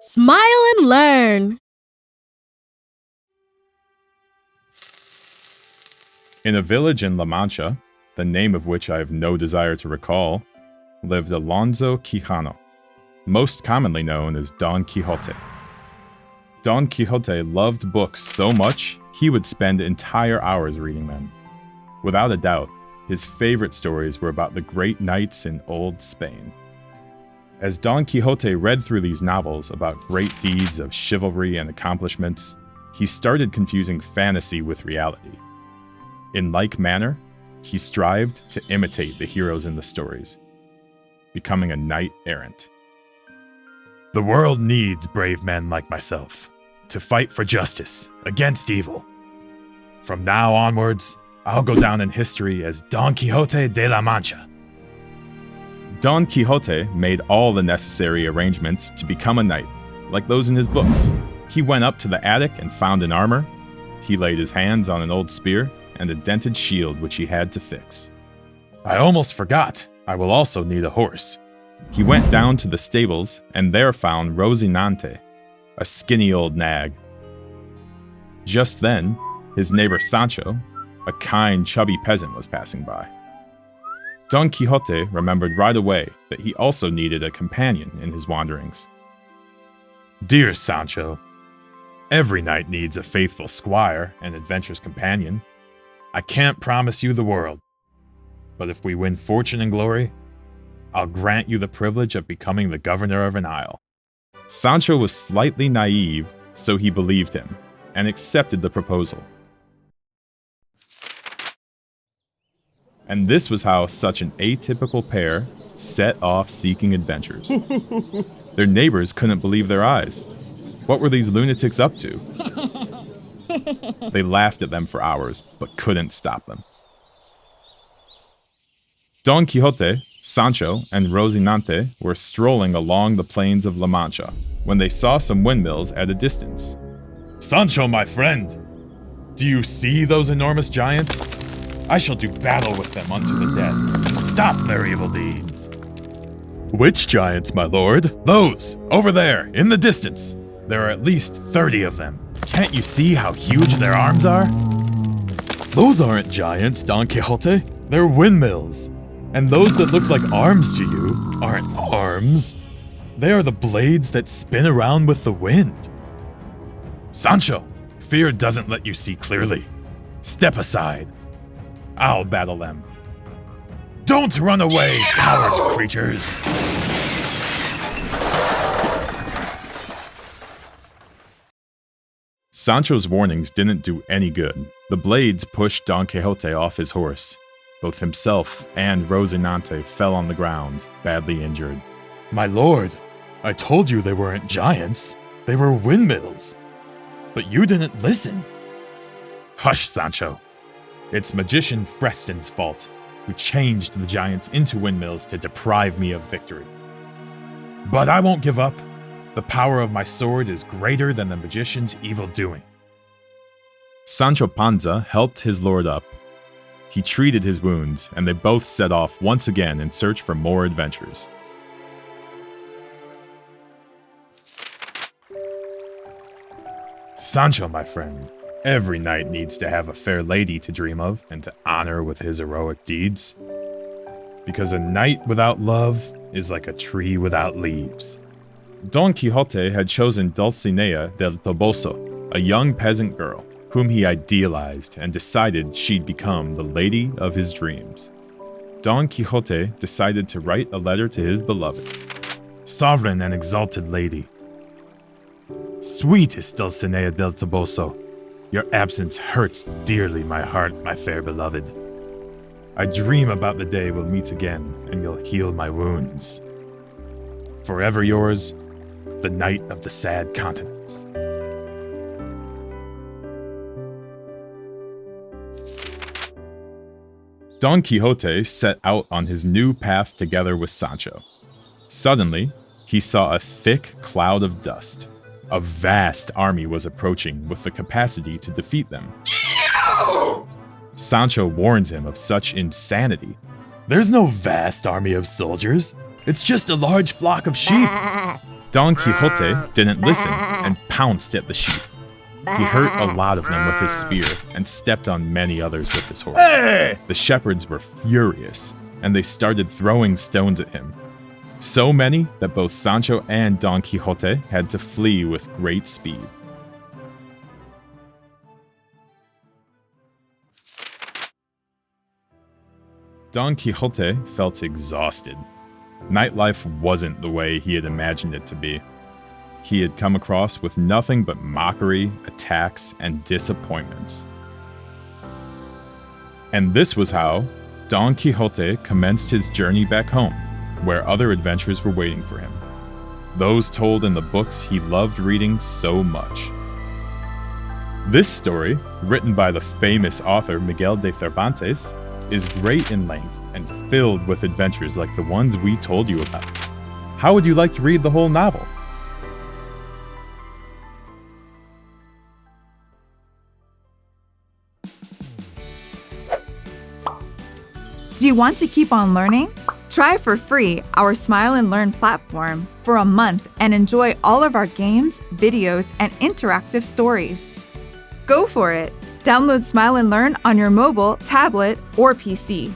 Smile and learn. In a village in La Mancha, the name of which I have no desire to recall, lived Alonso Quijano, most commonly known as Don Quixote. Don Quixote loved books so much, he would spend entire hours reading them. Without a doubt, his favorite stories were about the great knights in old Spain. As Don Quixote read through these novels about great deeds of chivalry and accomplishments, he started confusing fantasy with reality. In like manner, he strived to imitate the heroes in the stories, becoming a knight-errant. The world needs brave men like myself to fight for justice against evil. From now onwards, I'll go down in history as Don Quixote de la Mancha. Don Quixote made all the necessary arrangements to become a knight, like those in his books. He went up to the attic and found an armor. He laid his hands on an old spear and a dented shield which he had to fix. I almost forgot, I will also need a horse. He went down to the stables and there found Rozinante, a skinny old nag. Just then, his neighbor Sancho, a kind, chubby peasant, was passing by. Don Quixote remembered right away that he also needed a companion in his wanderings. Dear Sancho, every knight needs a faithful squire and adventurous companion. I can't promise you the world, but if we win fortune and glory, I'll grant you the privilege of becoming the governor of an isle. Sancho was slightly naive, so he believed him and accepted the proposal. And this was how such an atypical pair set off seeking adventures. Their neighbors couldn't believe their eyes. What were these lunatics up to? They laughed at them for hours, but couldn't stop them. Don Quixote, Sancho, and Rozinante were strolling along the plains of La Mancha when they saw some windmills at a distance. Sancho, my friend, do you see those enormous giants? I shall do battle with them unto the death. Stop their evil deeds. Which giants, my lord? Those, over there, in the distance. There are at least 30 of them. Can't you see how huge their arms are? Those aren't giants, Don Quixote. They're windmills. And those that look like arms to you aren't arms. They are the blades that spin around with the wind. Sancho, fear doesn't let you see clearly. Step aside. I'll battle them. Don't run away, coward creatures! Sancho's warnings didn't do any good. The blades pushed Don Quixote off his horse. Both himself and Rozinante fell on the ground, badly injured. My lord, I told you they weren't giants. They were windmills. But you didn't listen. Hush, Sancho. It's magician Freston's fault, who changed the giants into windmills to deprive me of victory. But I won't give up. The power of my sword is greater than the magician's evil doing. Sancho Panza helped his lord up. He treated his wounds, and they both set off once again in search for more adventures. Sancho, my friend, every knight needs to have a fair lady to dream of and to honor with his heroic deeds. Because a knight without love is like a tree without leaves. Don Quixote had chosen Dulcinea del Toboso, a young peasant girl, whom he idealized and decided she'd become the lady of his dreams. Don Quixote decided to write a letter to his beloved. Sovereign and exalted lady, sweetest Dulcinea del Toboso, your absence hurts dearly my heart, my fair beloved. I dream about the day we'll meet again and you'll heal my wounds. Forever yours, the Knight of the Sad Continents. Don Quixote set out on his new path together with Sancho. Suddenly, he saw a thick cloud of dust. A vast army was approaching with the capacity to defeat them. Sancho warned him of such insanity. There's no vast army of soldiers. It's just a large flock of sheep. Don Quixote didn't listen and pounced at the sheep. He hurt a lot of them with his spear and stepped on many others with his horse. Hey! The shepherds were furious, and they started throwing stones at him. So many that both Sancho and Don Quixote had to flee with great speed. Don Quixote felt exhausted. Nightlife wasn't the way he had imagined it to be. He had come across with nothing but mockery, attacks, and disappointments. And this was how Don Quixote commenced his journey back home, where other adventures were waiting for him. Those told in the books he loved reading so much. This story, written by the famous author Miguel de Cervantes, is great in length and filled with adventures like the ones we told you about. How would you like to read the whole novel? Do you want to keep on learning? Try for free our Smile and Learn platform for a month and enjoy all of our games, videos, and interactive stories. Go for it! Download Smile and Learn on your mobile, tablet, or PC.